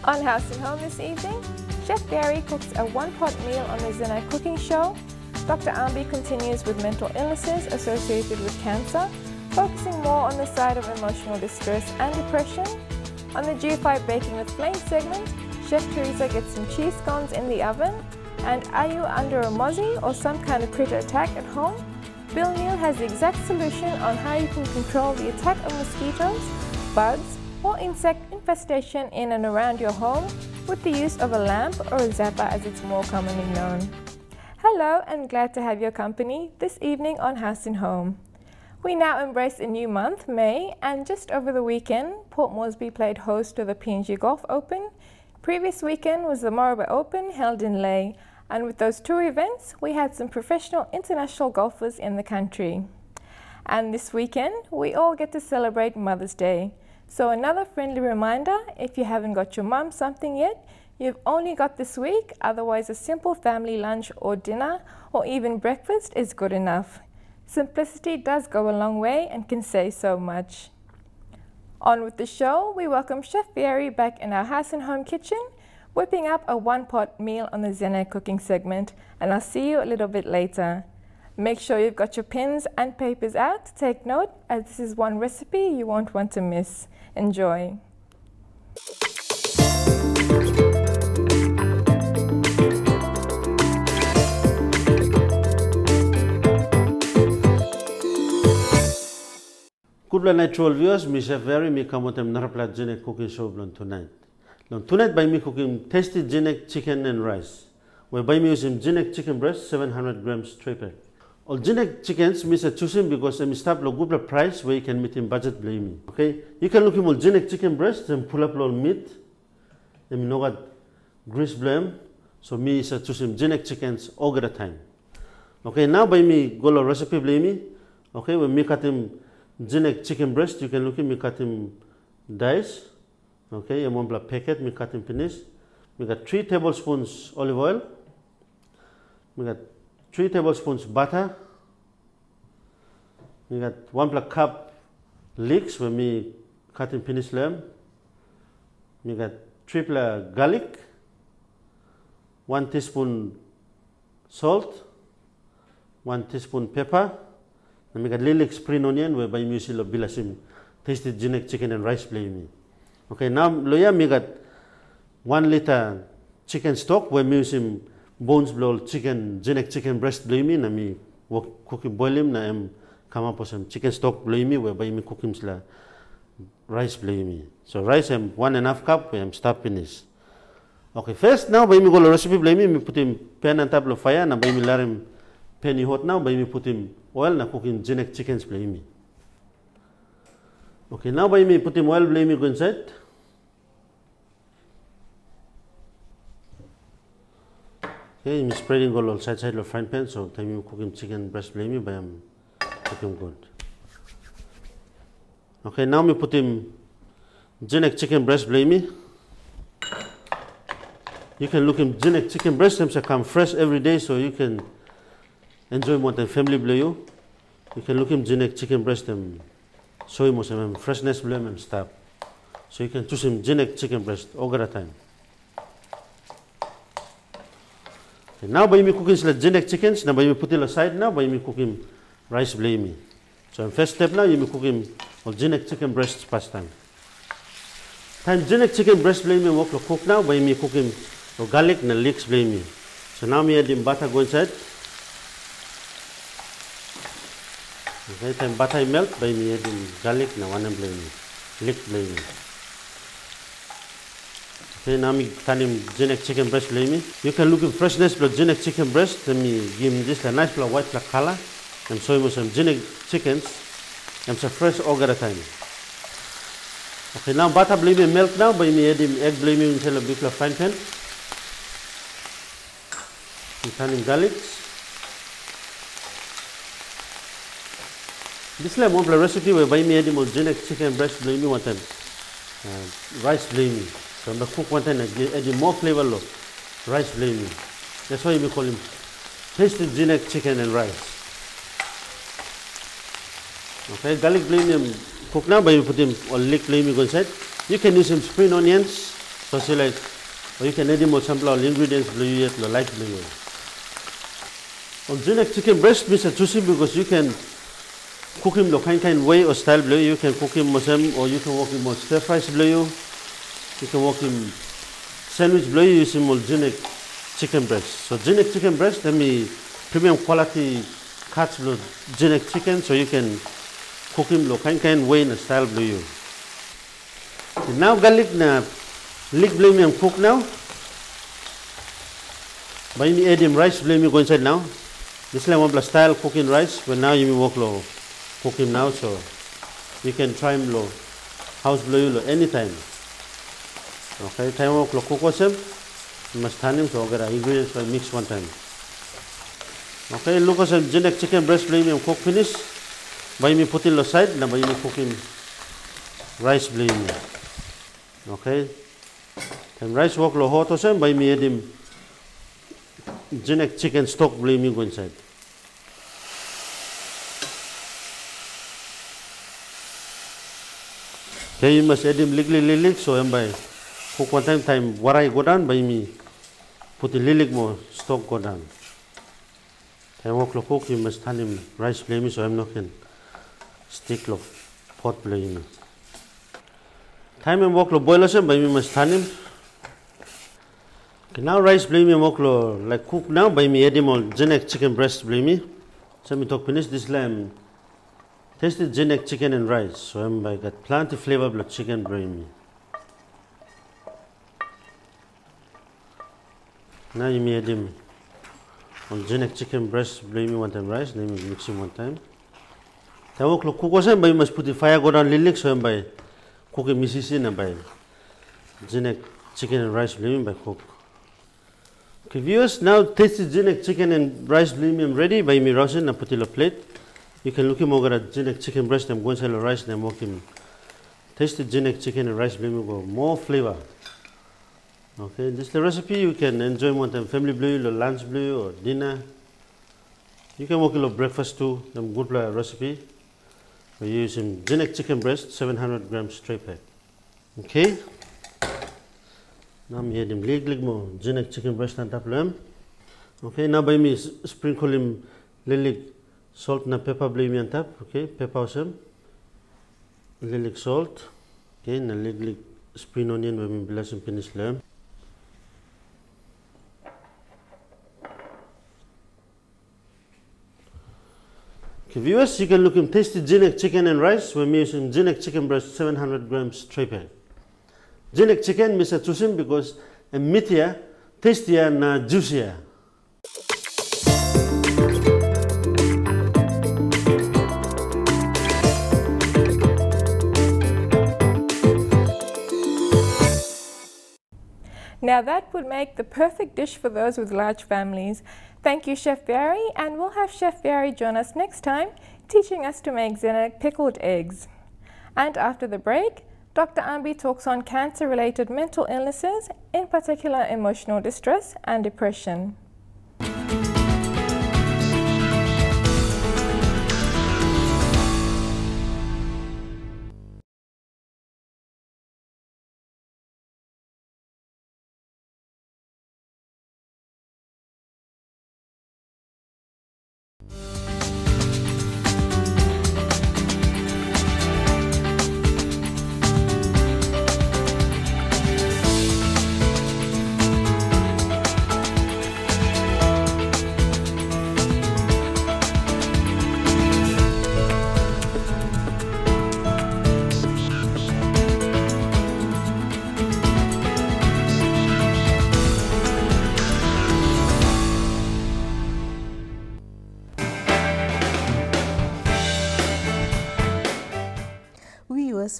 On House and Home this evening, Chef Barry cooks a one-pot meal on the Zenai cooking show. Dr. Ambi continues with mental illnesses associated with cancer, focusing more on the side of emotional distress and depression. On the G5 Baking with Flame segment, Chef Teresa gets some cheese scones in the oven. And are you under a mozzie or some kind of critter attack at home? Bill Neal has the exact solution on how you can control the attack of mosquitoes, bugs, or insect infestation in and around your home with the use of a lamp or a zapper as it's more commonly known. Hello and glad to have your company this evening on House and Home. We now embrace a new month, May, and just over the weekend, Port Moresby played host to the PNG Golf Open. Previous weekend was the Moraba Open held in Lae, and with those two events, we had some professional international golfers in the country. And this weekend, we all get to celebrate Mother's Day. So another friendly reminder, if you haven't got your mum something yet, you've only got this week, otherwise a simple family lunch or dinner or even breakfast is good enough. Simplicity does go a long way and can say so much. On with the show, we welcome Chef Barry back in our House and Home kitchen, whipping up a one-pot meal on the Zenai cooking segment, and I'll see you a little bit later. Make sure you've got your pens and papers out to take note, as this is one recipe you won't want to miss. Enjoy. Good natural viewers, me Chef Barry, me come with another plat Zenai cooking show tonight. Tonight by me cooking tasty Zenai chicken and rice. We by me using Zenai chicken breast, 700 grams straight. All Zenai chickens me say choosing because I'm stop lo good price where you can meet in budget blame me. Okay, you can look him all Zenai chicken breast and pull up all meat. And know what grease blame. So me is choosing Zenai chickens all the time. Okay, now by me go lo recipe blame me. Okay, when me cut him Zenai chicken breast, you can look at me cut him dice. Okay, and one packet me cut him finish. We got 3 tablespoons olive oil. We got 3 tablespoons butter. We got 1 cup leeks when me cut him finish lamb. We got 3 garlic. 1 teaspoon salt. 1 teaspoon pepper. And we got little spring onion whereby me use lo bilasim tasty Zenai chicken and rice play me. Okay, now loya me got 1 liter chicken stock where me using bones blow chicken Zenai chicken breast blame me na me cook boil him na am come up with some chicken stock blame me whereby me cook him sla rice blame me. So rice am 1.5 cup where I'm start finish. Okay, first now by me go recipe blame me put him pan on top of fire na by me let him pan hot now by me put him oil na cooking Zenai chickens blame me. Okay, now by me put him oil blame me go inside. Okay, I'm spreading all side of the frying pan, so time you cooking chicken breast blame me, but I'm cooking good. Okay, now me put him Zenai chicken breast blame me. You can look him Zenai chicken breast, them come fresh every day, so you can enjoy more than family blame you. You can look him Zenai chicken breast, them show him some freshness blame and stuff. So you can choose him Zenai chicken breast all the time. Okay, now by me cooking Zenai chickens, now by me put it aside now by me cooking rice blame me. So first step now you me cooking all Zenai chicken breasts past time. Time Zenai chicken breast blame me work cook now by me cooking garlic and leeks blame me. So now me add in butter go inside. Okay, time butter melt by me adding garlic na one blame me, leek blame me. Okay, now me turn him Zenai chicken breast blame me. You can look at freshness of Zenai chicken breast. Let me give him this nice white color. I'm showing you some Zenai chickens. I'm so fresh all the time. Okay, now butter blame me melt now by me adding egg blame me inside a big frying pan. And turn him garlic. This is one recipe where by me adding more Zenai chicken breast blame me one time. Rice blame me. So I'm cook one time adding more flavor low. Rice blame me. That's why we call him tasty Zenai chicken and rice. Okay, garlic blame him cook now by put him or leek blame me go inside. You can use some spring onions. So see like, or you can add more sample ingredients blue yet like blue. On genetic chicken breast means juicy because you can cook him the kind way or style blue. You can cook him mosem or you can work him more stir fries blue. You can work him sandwich blue using more genetic chicken breast. So genetic chicken breast, let me premium quality cuts blue genetic chicken, so you can cook him the kind way in style blue. And now garlic na lick blue me cook now. By me add him rice blue me go inside now. This is one style cooking rice, but now you work low cook him now, so you can try him low house blue anytime. Okay, time work low cook was him. You must turn him so get ingredients by mix one time. Okay, look at some genetic chicken breast blue me cook finish. By me put it aside, now by me cook him rice blue me. Okay, time rice work low hot or some by me add him genetic chicken stock blue me go inside. Okay, you must add him lick, so I'm by cook one time what I go down by me put the lick more stock go down. Time work low cook, you must turn him rice blue me, so I'm not can stick low pot blue me. Time and work low boil us by me must turn him. Okay, now rice blue me work low like cook now by me add him all genetic chicken breast blue me. So me talk finish this lamb. Tasted genetic chicken and rice, so I'm by got plenty flavor blood chicken blue me. Now you may add him on genetic chicken breast blue me one time rice, then you mix him one time. Then work low cook was by you must put the fire go down lick, so I'm by cooking missis in and by genetic chicken and rice blue me by cook. Okay, viewers, now tasted genetic chicken and rice blue me ready by me rosin and put it on a plate. You can look him over at genetic chicken breast and go inside the rice and work him. Tasted genetic chicken and rice blue me go more flavor. Okay, this is the recipe you can enjoy one time family blue or lunch blue or dinner. You can work a breakfast too, them good recipe. We use him genetic chicken breast 700 grams straight pack. Okay. Now me add him leg more genetic chicken breast on top of him. Okay, now by me sprinkle him lick salt and pepper blue me on top. Okay, pepper some lick salt. Okay, now lick spring onion by me bless and finish lamb. Okay, viewers, you can look him tasty genetic chicken and rice. We're using genetic chicken breast 700 grams straight pack. Genetic chicken misa choosing because a meatier, tastier and juicier. Now that would make the perfect dish for those with large families. Thank you, Chef Barry, and we'll have Chef Barry join us next time, teaching us to make Zenek pickled eggs. And after the break, Dr. Ambi talks on cancer-related mental illnesses, in particular emotional distress and depression.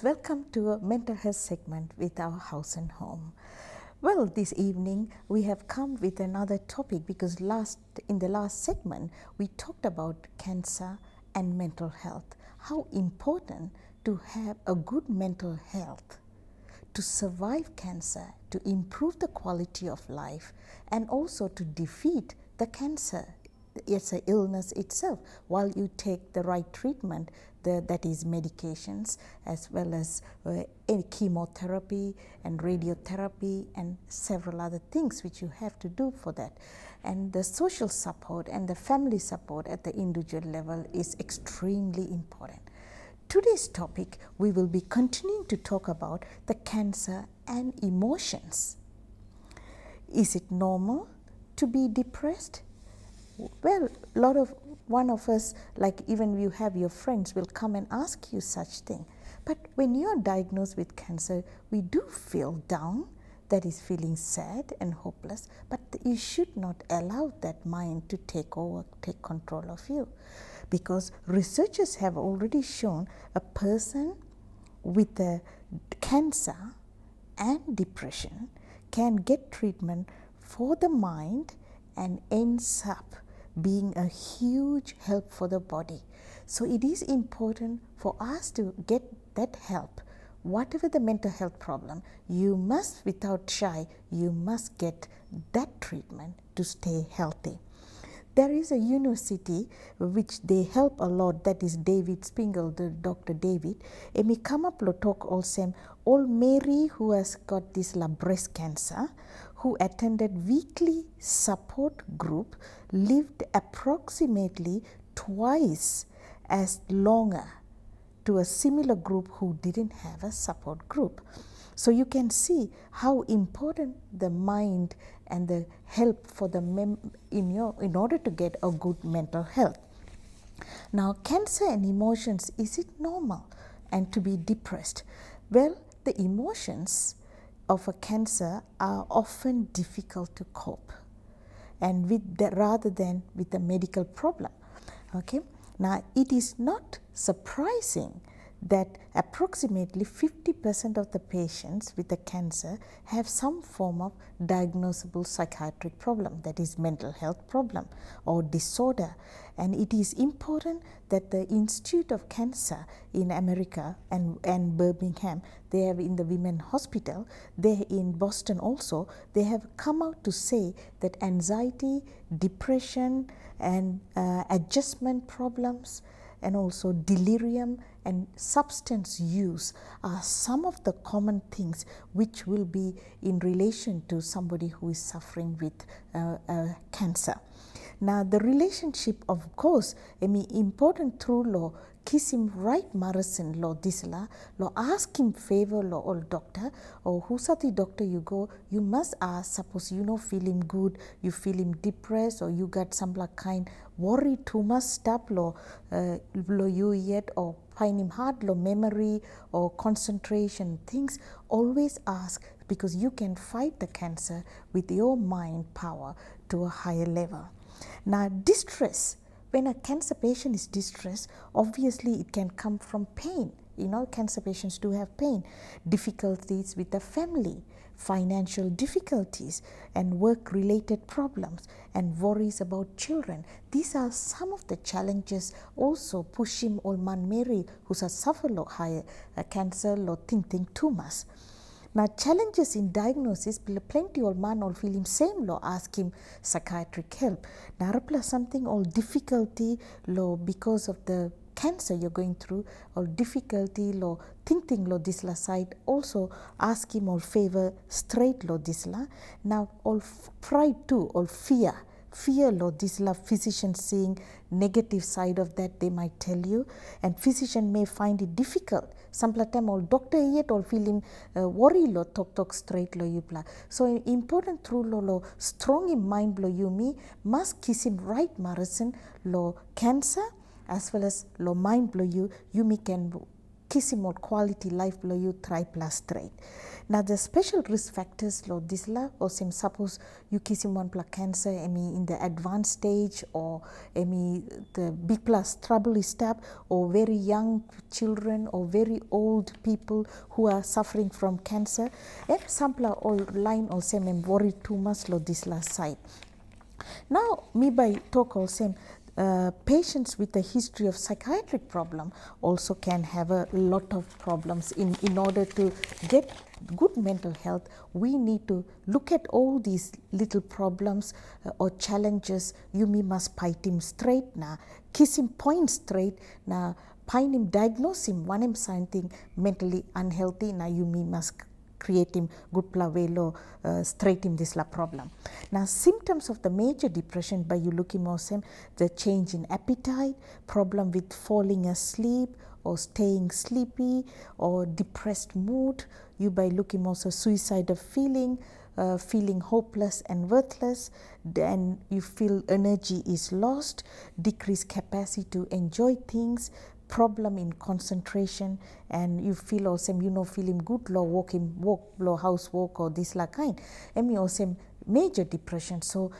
Welcome to a mental health segment with our House and Home. Well, this evening we have come with another topic because in the last segment we talked about cancer and mental health. How important to have a good mental health to survive cancer, to improve the quality of life, and also to defeat the cancer. It's an illness itself. While you take the right treatment, that is medications, as well as chemotherapy and radiotherapy and several other things which you have to do for that. And the social support and the family support at the individual level is extremely important. Today's topic, we will be continuing to talk about the cancer and emotions. Is it normal to be depressed? Well, one of us, like even you have your friends, will come and ask you such thing. But when you are diagnosed with cancer, we do feel down, that is feeling sad and hopeless, but you should not allow that mind to take control of you. Because researchers have already shown a person with a cancer and depression can get treatment for the mind and ends up being a huge help for the body. So it is important for us to get that help. Whatever the mental health problem, you must, without shy, you must get that treatment to stay healthy. There is a university which they help a lot, that is David Spingle, the Dr. David. Emi come up lo talk also old Mary who has got this breast cancer, who attended weekly support group, lived approximately twice as longer to a similar group who didn't have a support group. So you can see how important the mind and the help for the in order to get a good mental health. Now, cancer and emotions, is it normal and to be depressed? Well, the emotions of a cancer are often difficult to cope, and rather than with a medical problem. Okay, now it is not surprising that approximately 50% of the patients with the cancer have some form of diagnosable psychiatric problem, that is mental health problem or disorder. And it is important that the Institute of Cancer in America and Birmingham, they have in the Women Hospital, they in Boston also, they have come out to say that anxiety, depression and adjustment problems and also delirium and substance use are some of the common things which will be in relation to somebody who is suffering with cancer. Now the relationship, of course, important through law, kiss him right marasin law disla, law ask him favor law or doctor, or who's the doctor you go, you must ask, suppose you know feel him good, you feel him depressed, or you got some kind worry too much stop law you yet, or find him hard law memory or concentration things, always ask, because you can fight the cancer with your mind power to a higher level. Now distress, when a cancer patient is distressed, obviously it can come from pain. You know, cancer patients do have pain, difficulties with the family, financial difficulties and work-related problems and worries about children. These are some of the challenges also push him old man Mary who's a suffer higher cancer or think too much. Now challenges in diagnosis, plenty old man all feel him same law, ask him psychiatric help. Narapla something all difficulty law because of the cancer you're going through, or difficulty law thinking law disla side, also ask him all favor straight law disla. Now all pride too, all fear law disla, physician seeing negative side of that they might tell you, and physician may find it difficult. Some time all doctor yet all feeling worry lo talk straight lo you pla. So important through lo strong in mind lo you me must kiss him right marasin lo cancer as well as lo mind blow you me can kiss him more quality life blow you try plus straight. Now the special risk factors lo disla or same suppose you kiss him one plus cancer in the advanced stage, or the big plus trouble is step, or very young children or very old people who are suffering from cancer. Sample all line or same worry too much lo disla side. Now me by talk all same patients with a history of psychiatric problem also can have a lot of problems. In order to get good mental health, we need to look at all these little problems or challenges. You must fight him straight now, kiss him point straight now, find him, diagnose him, one him something mentally unhealthy, now you must create him good plavelo, straight him this la problem. Now symptoms of the major depression by you look him also, the change in appetite, problem with falling asleep or staying sleepy or depressed mood, you by looking also suicidal feeling, feeling hopeless and worthless, then you feel energy is lost, decreased capacity to enjoy things, problem in concentration, and you feel also feeling good lo walk lo house walk or this like kind, and you also major depression. So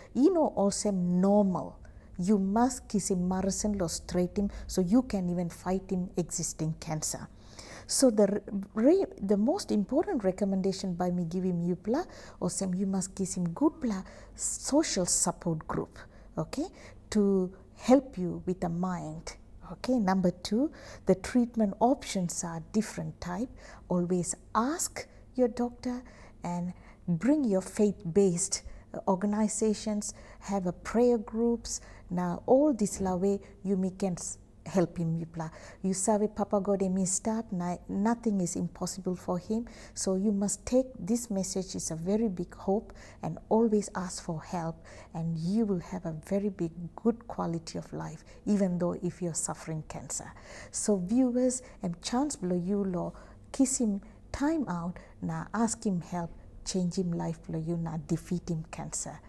also normal, you must kiss him marathon lo straight him so you can even fight him existing cancer. So the most important recommendation by me give him you must give him good social support group, okay, to help you with the mind. Okay, number 2, the treatment options are different type. Always ask your doctor and bring your faith-based organizations, have a prayer groups. Now all this la way you can help him. You serve Papa God and stop. Nothing is impossible for him. So you must take this message is a very big hope and always ask for help, and you will have a very big good quality of life even though if you're suffering cancer. So viewers, and chance below you law, kiss him time out, now ask him help, change him life below you, now defeat him cancer.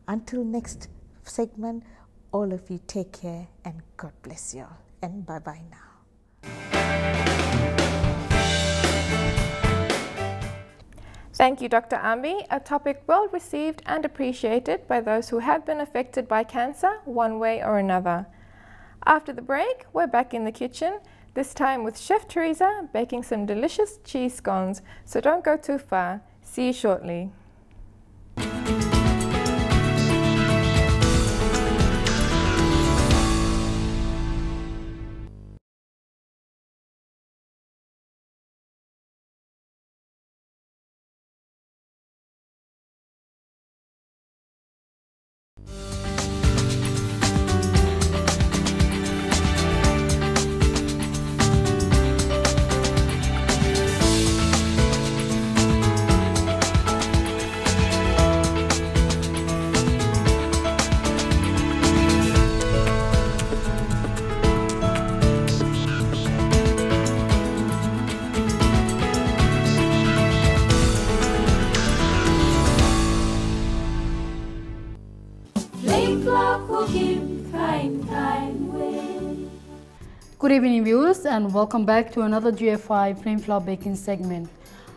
Until next segment, all of you take care and God bless you all, and bye-bye now. Thank you, Dr. Ambi, a topic well received and appreciated by those who have been affected by cancer one way or another. After the break, we're back in the kitchen, this time with Chef Teresa baking some delicious cheese scones, so don't go too far. See you shortly. Good evening viewers, and welcome back to another GFI Flame Flour Baking segment.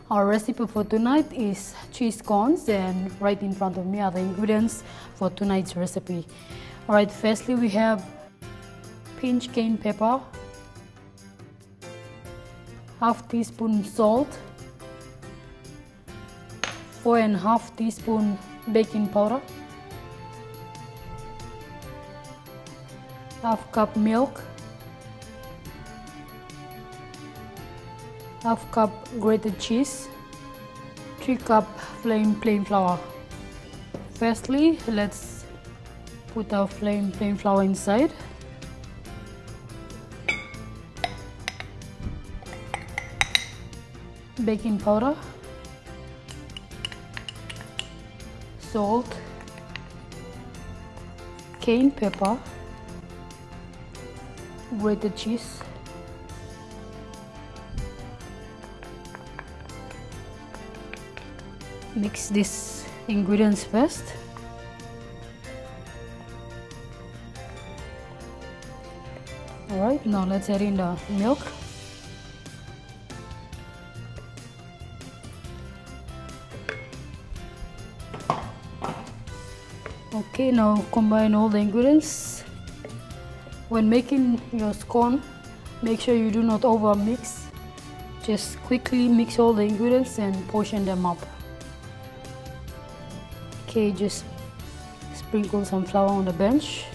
Our recipe for tonight is cheese scones, and right in front of me are the ingredients for tonight's recipe. Alright, firstly we have pinch cayenne pepper, half teaspoon salt, 4.5 teaspoon baking powder, half cup milk, half cup grated cheese, 3 cup plain flour. Firstly, let's put our plain flour inside. Baking powder, salt, cayenne pepper, grated cheese, mix these ingredients first. Alright, now let's add in the milk. Okay, now combine all the ingredients. When making your scone, make sure you do not over mix. Just quickly mix all the ingredients and portion them up. Okay, just sprinkle some flour on the bench.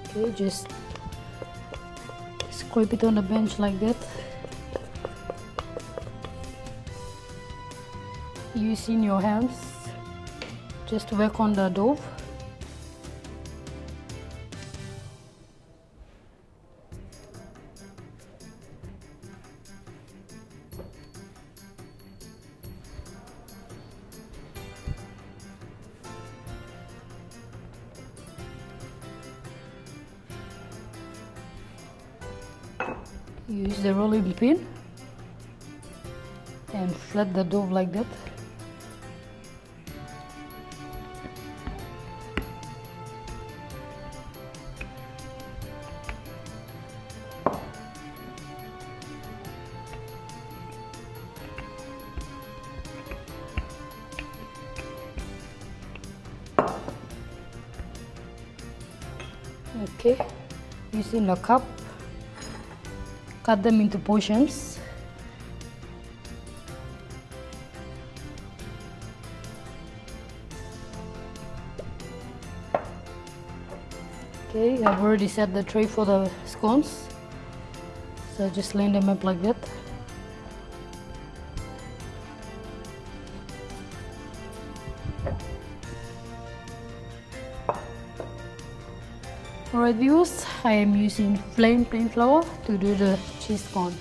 Okay, just scrape it on the bench like that. Using your hands. Just work on the dough. Use the rolling pin and flat the dough like that. Okay, using a cup, cut them into portions. Okay, I've already set the tray for the scones, so just line them up like that. Alright viewers, I am using plain flour to do the cheese cone.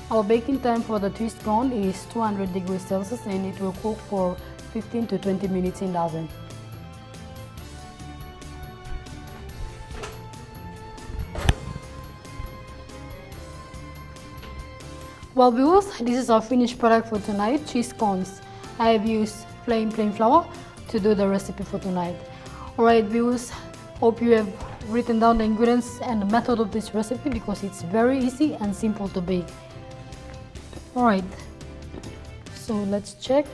Our baking time for the twist cone is 200 degrees Celsius and it will cook for 15 to 20 minutes in the oven. Well viewers, this is our finished product for tonight, cheese cones. I have used plain flour to do the recipe for tonight. Alright viewers, hope you have written down the ingredients and the method of this recipe because it's very easy and simple to bake. Alright, so let's check.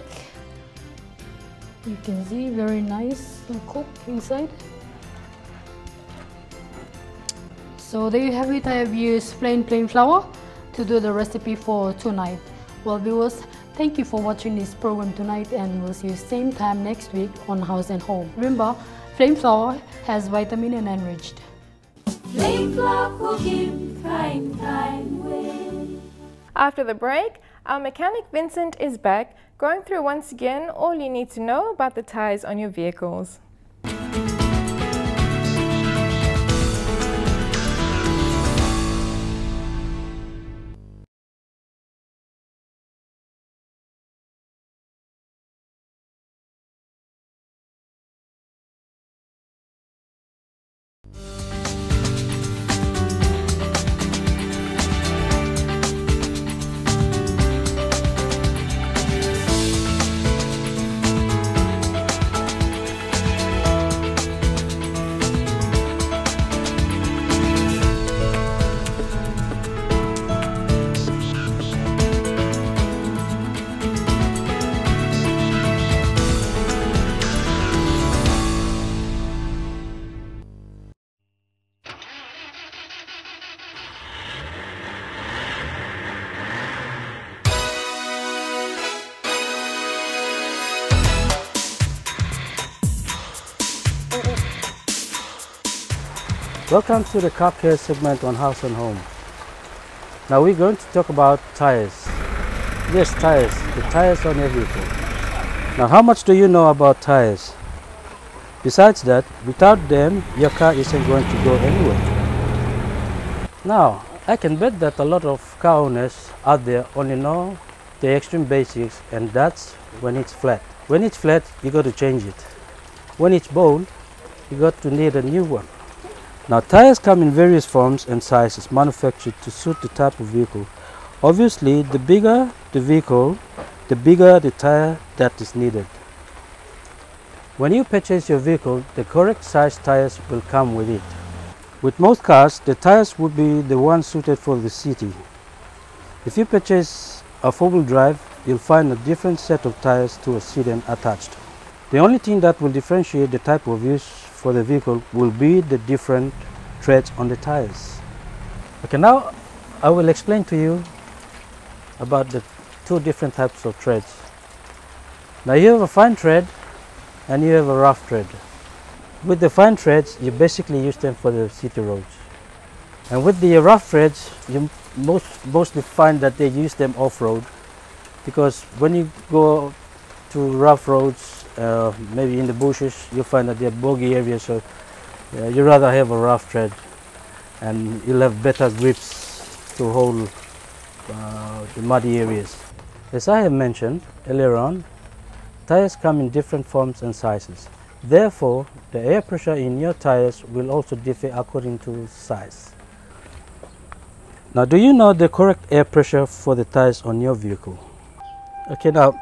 You can see very nice and cooked inside. So there you have it, I have used plain flour to do the recipe for tonight. Well viewers, thank you for watching this program tonight and we'll see you same time next week on House and Home. Remember, plain flour has vitamin and enriched. Plain flour cooking, prime time way. After the break, our mechanic Vincent is back, going through once again all you need to know about the tires on your vehicles. Welcome to the car care segment on House and Home. Now we're going to talk about tires. Yes, tires, the tires on your vehicle. Now how much do you know about tires? Besides that, without them, your car isn't going to go anywhere. Now, I can bet that a lot of car owners out there only know the extreme basics, and that's when it's flat. When it's flat, you got to change it. When it's bald, you got to need a new one. Now tires come in various forms and sizes manufactured to suit the type of vehicle. Obviously, the bigger the vehicle, the bigger the tire that is needed. When you purchase your vehicle, the correct size tires will come with it. With most cars, the tires would be the ones suited for the city. If you purchase a four-wheel drive, you'll find a different set of tires to a sedan attached. The only thing that will differentiate the type of use for the vehicle will be the different treads on the tires. Okay, now I will explain to you about the two different types of treads. Now you have a fine tread and you have a rough tread. With the fine treads, you basically use them for the city roads. And with the rough treads, you mostly find that they use them off-road, because when you go to rough roads, maybe in the bushes, you find that they're boggy areas, so you rather have a rough tread and you'll have better grips to hold the muddy areas. As I have mentioned earlier on, tires come in different forms and sizes. Therefore, the air pressure in your tires will also differ according to size. Now, do you know the correct air pressure for the tires on your vehicle? Okay, now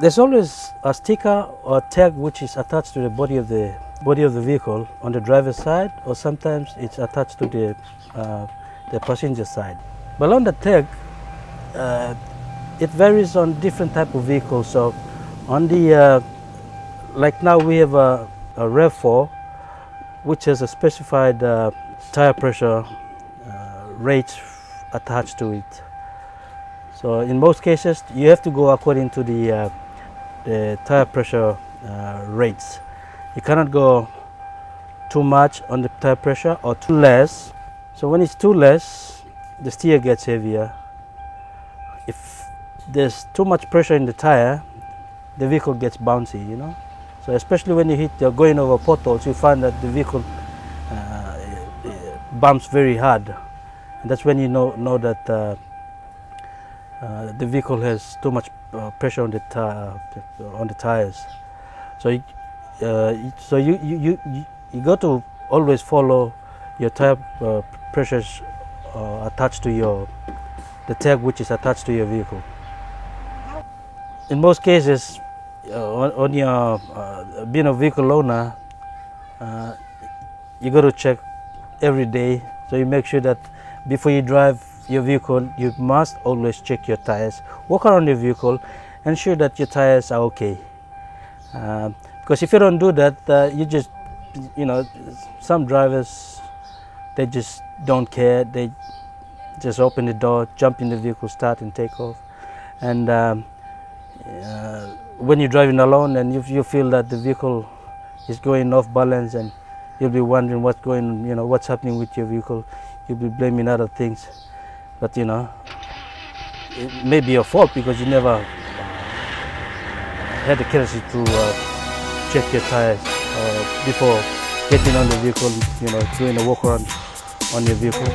there's always a sticker or tag which is attached to the body of the vehicle on the driver's side, or sometimes it's attached to the passenger side. But on the tag, it varies on different type of vehicles. So on the like now we have a RAV4, which has a specified tire pressure rate attached to it. So in most cases, you have to go according to the tire pressure rates. You cannot go too much on the tire pressure or too less. So when it's too less, the steer gets heavier. If there's too much pressure in the tire, the vehicle gets bouncy, you know. So especially when you're going over potholes, you find that the vehicle bumps very hard. And that's when you know that the vehicle has too much pressure on the tires. So you got to always follow your tire pressures attached to the tag which is attached to your vehicle. In most cases, on your being a vehicle owner, you got to check every day. So you make sure that before you drive your vehicle, you must always check your tires. Walk around your vehicle, ensure that your tires are okay. Because if you don't do that, some drivers, they just don't care. They just open the door, jump in the vehicle, start and take off. And when you're driving alone and you feel that the vehicle is going off balance, and you'll be wondering what's happening with your vehicle. You'll be blaming other things, but it may be your fault because you never had the courtesy to check your tires before getting on the vehicle, doing a walk around on your vehicle.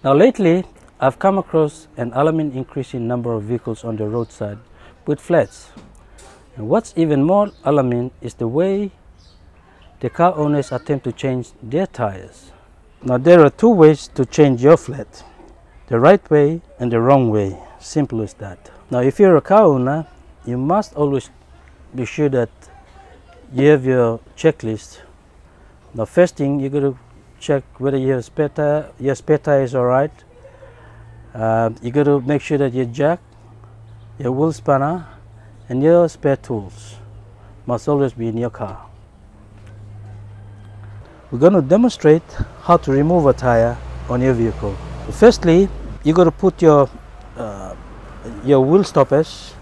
Now lately, I've come across an alarming increase in number of vehicles on the roadside with flats. And what's even more alarming is the way the car owners attempt to change their tires. Now there are two ways to change your flat: the right way and the wrong way. Simple as that. Now if you're a car owner, you must always be sure that you have your checklist. The first thing, you got to check whether you have spare tire, your spare tire is alright. You got to make sure that your jack, your wheel spanner, and your spare tools must always be in your car. We're going to demonstrate how to remove a tire on your vehicle. Firstly, you got to put your wheel stoppers,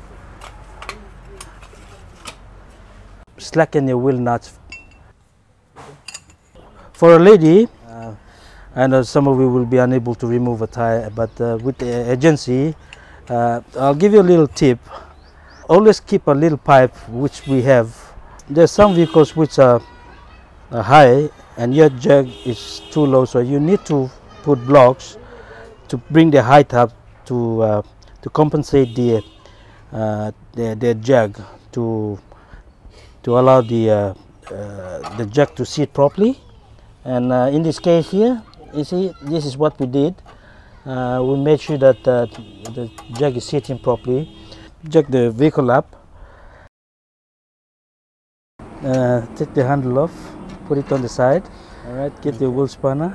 slacken your wheel nuts. For a lady, I know some of you will be unable to remove a tire, but with the agency, I'll give you a little tip. Always keep a little pipe, which we have. There's some vehicles which are high and your jack is too low, so you need to put blocks to bring the height up to compensate the jack, to allow the jack to sit properly. And in this case here, you see, this is what we did. We made sure that the jack is sitting properly. Jack the vehicle up. Take the handle off, put it on the side. All right, get the wheel spanner.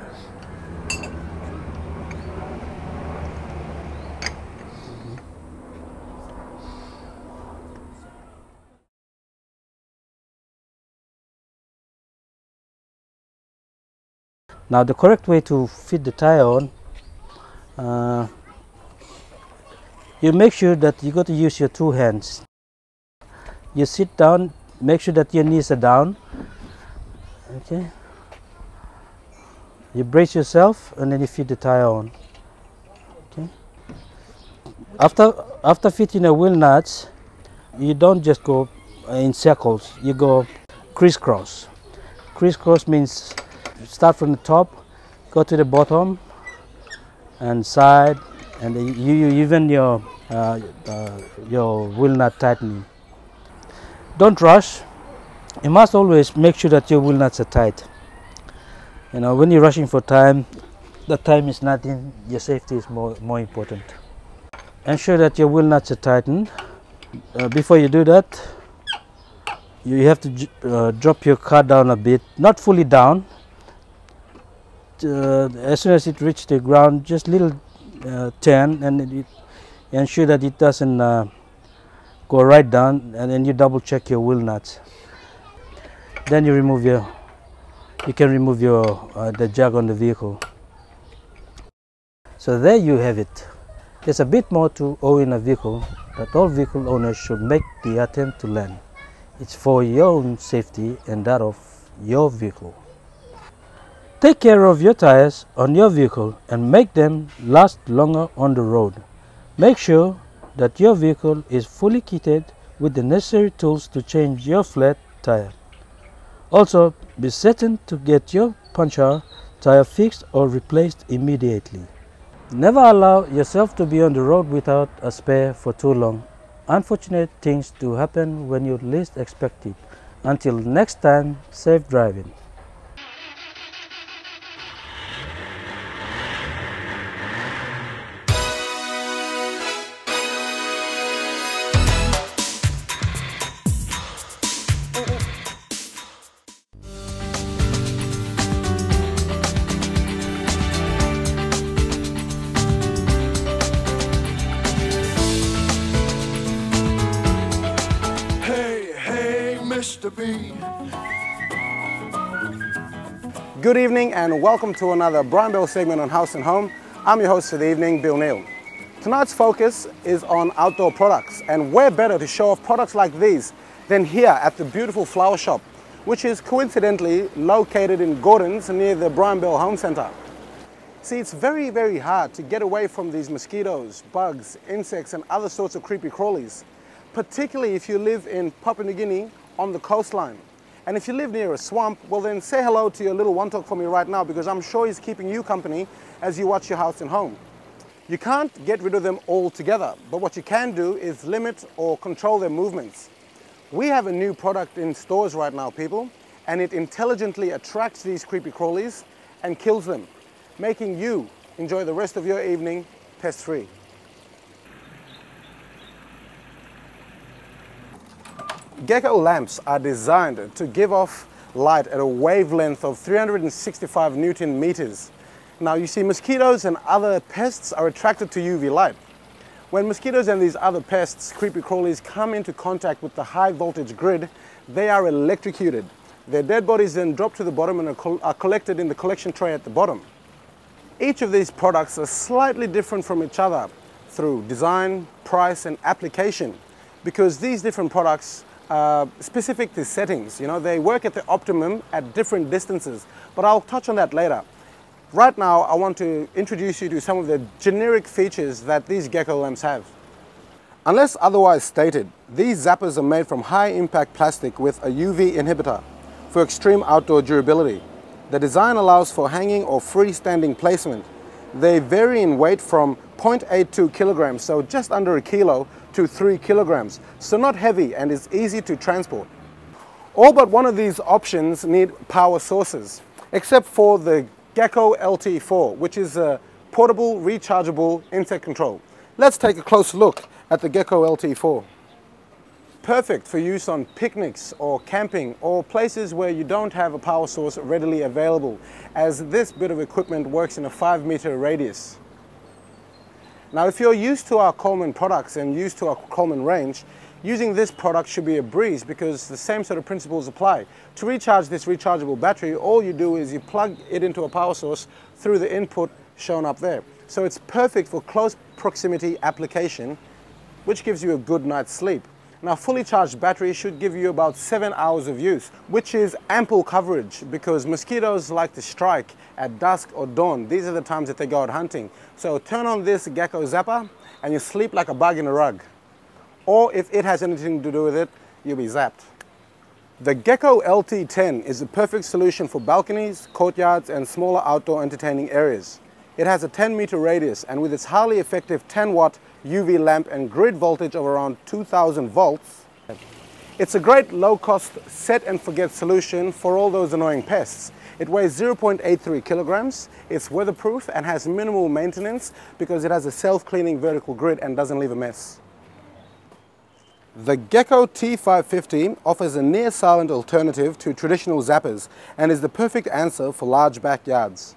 Now the correct way to fit the tire on, you make sure that you got to use your two hands. You sit down, make sure that your knees are down. Okay. You brace yourself and then you fit the tire on. Okay. After fitting the wheel nuts, you don't just go in circles, you go crisscross. Crisscross means start from the top, go to the bottom and side, and you even your wheel nut tightening. Don't rush. You must always make sure that your wheel nuts are tight. You know, when you're rushing for time, the time is nothing, your safety is more important. Ensure that your wheel nuts are tightened. Before you do that, you have to drop your car down a bit, not fully down. As soon as it reaches the ground, just little turn, and ensure that it doesn't go right down, and then you double check your wheel nuts. Then you can remove the jack on the vehicle. So there you have it. There's a bit more to owning a vehicle that all vehicle owners should make the attempt to learn. It's for your own safety and that of your vehicle. Take care of your tires on your vehicle and make them last longer on the road. Make sure that your vehicle is fully kitted with the necessary tools to change your flat tire. Also, be certain to get your puncture tire fixed or replaced immediately. Never allow yourself to be on the road without a spare for too long. Unfortunate things do happen when you least expect it. Until next time, safe driving. Mr. B. Good evening and welcome to another Brian Bell segment on House and Home. I'm your host for the evening, Bill Neal. Tonight's focus is on outdoor products, and where better to show off products like these than here at the beautiful flower shop, which is coincidentally located in Gordon's near the Brian Bell Home Centre. See, it's very, very hard to get away from these mosquitoes, bugs, insects and other sorts of creepy crawlies, particularly if you live in Papua New Guinea on the coastline. And if you live near a swamp, well then say hello to your little one-talk for me right now, because I'm sure he's keeping you company as you watch your House and Home. You can't get rid of them altogether, but what you can do is limit or control their movements. We have a new product in stores right now, people, and it intelligently attracts these creepy crawlies and kills them, making you enjoy the rest of your evening pest-free. Gecko lamps are designed to give off light at a wavelength of 365 Newton meters. Now you see, mosquitoes and other pests are attracted to UV light. When mosquitoes and these other pests, creepy crawlies, come into contact with the high voltage grid, they are electrocuted. Their dead bodies then drop to the bottom and are collected in the collection tray at the bottom. Each of these products are slightly different from each other through design, price and application, because these different products specific to settings. You know, they work at the optimum at different distances, but I'll touch on that later. Right now, I want to introduce you to some of the generic features that these gecko lamps have. Unless otherwise stated, these zappers are made from high-impact plastic with a UV inhibitor for extreme outdoor durability. The design allows for hanging or freestanding placement. They vary in weight from 0.82 kilograms, so just under a kilo, to 3 kilograms, so not heavy and is easy to transport. All but one of these options need power sources, except for the Gecko LT4, which is a portable, rechargeable insect control. Let's take a close look at the Gecko LT4. Perfect for use on picnics or camping or places where you don't have a power source readily available, as this bit of equipment works in a 5-meter radius. Now, if you're used to our Coleman products and used to our Coleman range, using this product should be a breeze, because the same sort of principles apply. To recharge this rechargeable battery, all you do is you plug it into a power source through the input shown up there. So it's perfect for close proximity application, which gives you a good night's sleep. Now, fully charged battery should give you about 7 hours of use, which is ample coverage because mosquitoes like to strike at dusk or dawn. These are the times that they go out hunting. So turn on this gecko zapper and you sleep like a bug in a rug. Or if it has anything to do with it, you'll be zapped. The Gecko LT10 is the perfect solution for balconies, courtyards and smaller outdoor entertaining areas. It has a 10-meter radius and with its highly effective 10-watt UV lamp and grid voltage of around 2000 volts, it's a great low-cost set and forget solution for all those annoying pests. It weighs 0.83 kilograms, it's weatherproof and has minimal maintenance because it has a self-cleaning vertical grid and doesn't leave a mess. The Gecko T550 offers a near-silent alternative to traditional zappers and is the perfect answer for large backyards.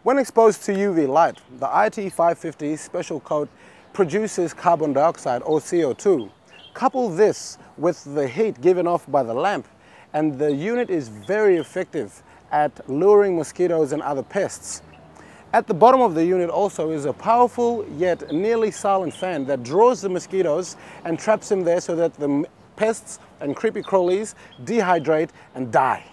When exposed to UV light, the IT550 special coat produces carbon dioxide or CO2. Couple this with the heat given off by the lamp and the unit is very effective at luring mosquitoes and other pests. At the bottom of the unit also is a powerful yet nearly silent fan that draws the mosquitoes and traps them there so that the pests and creepy crawlies dehydrate and die.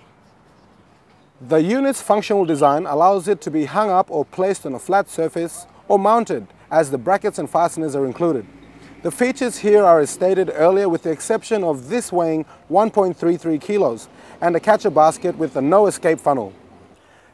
The unit's functional design allows it to be hung up or placed on a flat surface or mounted as the brackets and fasteners are included. The features here are as stated earlier with the exception of this weighing 1.33 kilos and a catcher basket with a no escape funnel.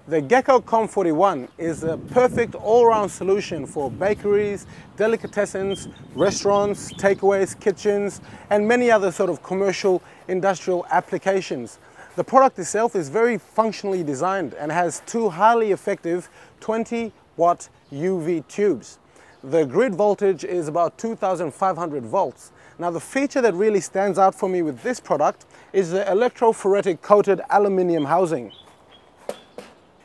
The Gecko Com41 is a perfect all-round solution for bakeries, delicatessens, restaurants, takeaways, kitchens, and many other sort of commercial industrial applications. The product itself is very functionally designed and has two highly effective 20-watt UV tubes. The grid voltage is about 2500 volts. Now the feature that really stands out for me with this product is the electrophoretic coated aluminium housing.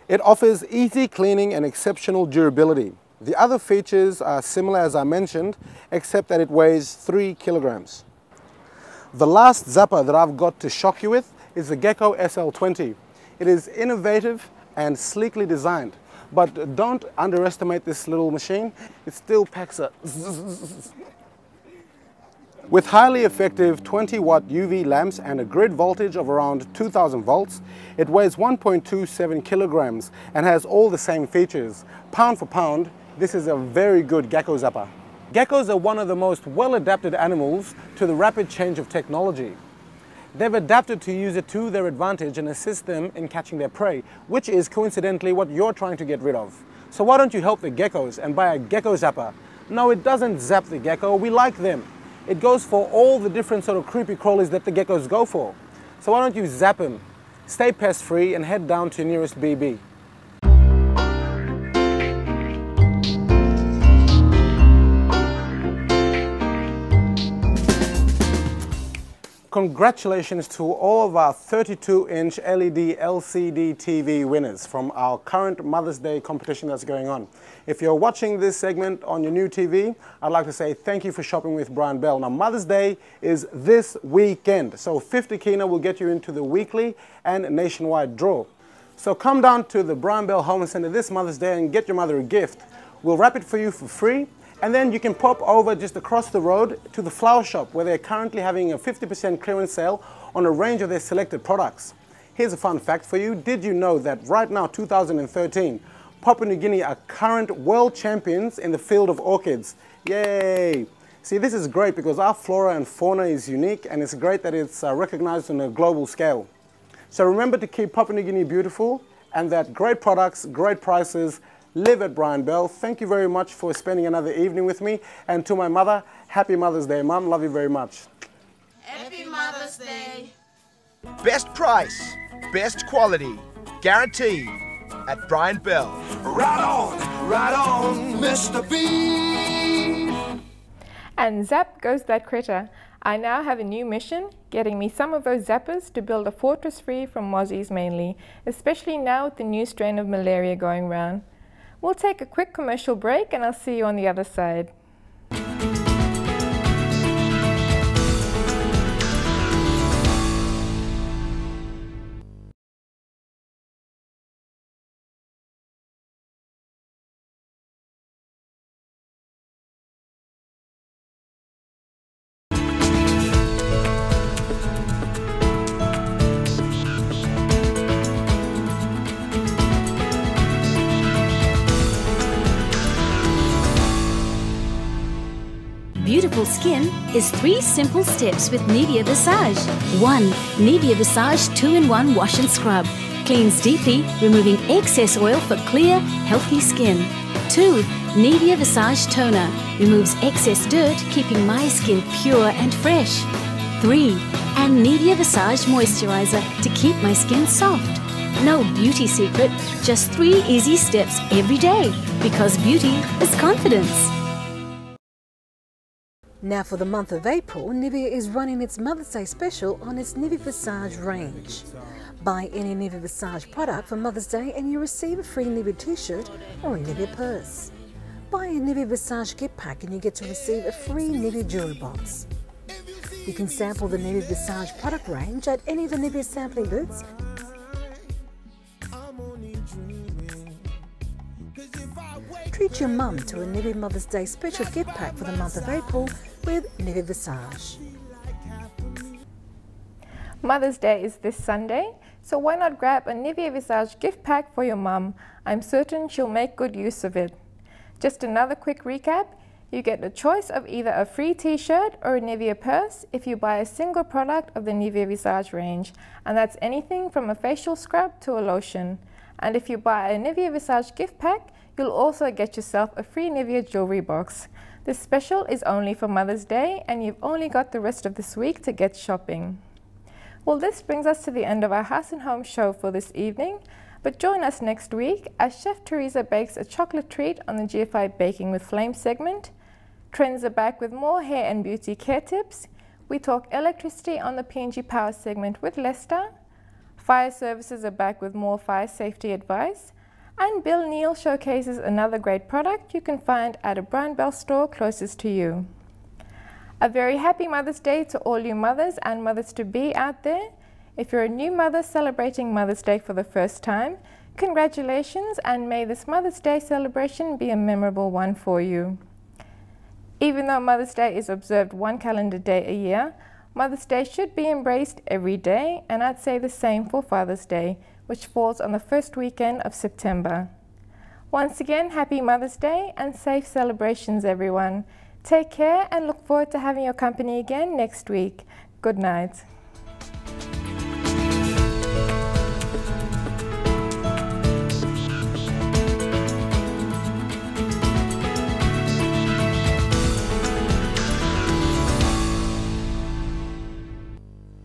It offers easy cleaning and exceptional durability. The other features are similar as I mentioned, except that it weighs 3 kilograms. The last zapper that I've got to shock you with is the Gecko SL20. It is innovative and sleekly designed, but don't underestimate this little machine. It still packs a With highly effective 20-watt UV lamps and a grid voltage of around 2000 volts, it weighs 1.27 kilograms and has all the same features. Pound for pound, this is a very good gecko zapper. Geckos are one of the most well-adapted animals to the rapid change of technology. They've adapted to use it to their advantage and assist them in catching their prey, which is coincidentally what you're trying to get rid of. So why don't you help the geckos and buy a gecko zapper? No, it doesn't zap the gecko, we like them. It goes for all the different sort of creepy crawlies that the geckos go for. So why don't you zap them, stay pest free and head down to your nearest BB. Congratulations to all of our 32-inch LED LCD TV winners from our current Mother's Day competition that's going on. If you're watching this segment on your new TV, I'd like to say thank you for shopping with Brian Bell. Now, Mother's Day is this weekend, so 50 kina will get you into the weekly and nationwide draw. So come down to the Brian Bell Home Center this Mother's Day and get your mother a gift. We'll wrap it for you for free. And then you can pop over just across the road to the flower shop where they're currently having a 50% clearance sale on a range of their selected products. Here's a fun fact for you. Did you know that right now, 2013, Papua New Guinea are current world champions in the field of orchids? Yay! See, this is great because our flora and fauna is unique and it's great that it's recognized on a global scale. So remember to keep Papua New Guinea beautiful and that great products, great prices, live at Brian Bell. Thank you very much for spending another evening with me. And to my mother, happy Mother's Day, Mum. Love you very much. Happy Mother's Day. Best price, best quality, guaranteed at Brian Bell. Right on, Mr. B. And zap goes that critter. I now have a new mission, getting me some of those zappers to build a fortress free from mozzies mainly, especially now with the new strain of malaria going round. We'll take a quick commercial break and I'll see you on the other side. beautiful skin is 3 simple steps with Nivea Visage. 1. Nivea Visage 2-in-1 Wash and Scrub. Cleans deeply, removing excess oil for clear, healthy skin. 2. Nivea Visage Toner. Removes excess dirt, keeping my skin pure and fresh. 3. And Nivea Visage Moisturizer to keep my skin soft. No beauty secret, just 3 easy steps every day, because beauty is confidence. Now for the month of April, Nivea is running its Mother's Day special on its Nivea Visage range. Buy any Nivea Visage product for Mother's Day and you receive a free Nivea t-shirt or a Nivea purse. Buy a Nivea Visage gift pack and you get to receive a free Nivea jewelry box. You can sample the Nivea Visage product range at any of the Nivea sampling booths. Treat your mum to a Nivea Mother's Day special gift pack for the month of April with Nivea Visage. Mother's Day is this Sunday, so why not grab a Nivea Visage gift pack for your mum? I'm certain she'll make good use of it. Just another quick recap. You get the choice of either a free t-shirt or a Nivea purse if you buy a single product of the Nivea Visage range, and that's anything from a facial scrub to a lotion. And if you buy a Nivea Visage gift pack, you'll also get yourself a free Nivea jewelry box. This special is only for Mother's Day and you've only got the rest of this week to get shopping. Well, this brings us to the end of our House and Home show for this evening, but join us next week as Chef Teresa bakes a chocolate treat on the GFI Baking with Flame segment. Trends are back with more hair and beauty care tips. We talk electricity on the PNG Power segment with Lester. Fire services are back with more fire safety advice. And Bill Neal showcases another great product you can find at a Brian Bell store closest to you. A very happy Mother's Day to all you mothers and mothers-to-be out there. If you're a new mother celebrating Mother's Day for the first time, congratulations, and may this Mother's Day celebration be a memorable one for you. Even though Mother's Day is observed 1 calendar day a year, Mother's Day should be embraced every day, and I'd say the same for Father's Day, which falls on the first weekend of September. Once again, happy Mother's Day and safe celebrations, everyone. Take care and look forward to having your company again next week. Good night.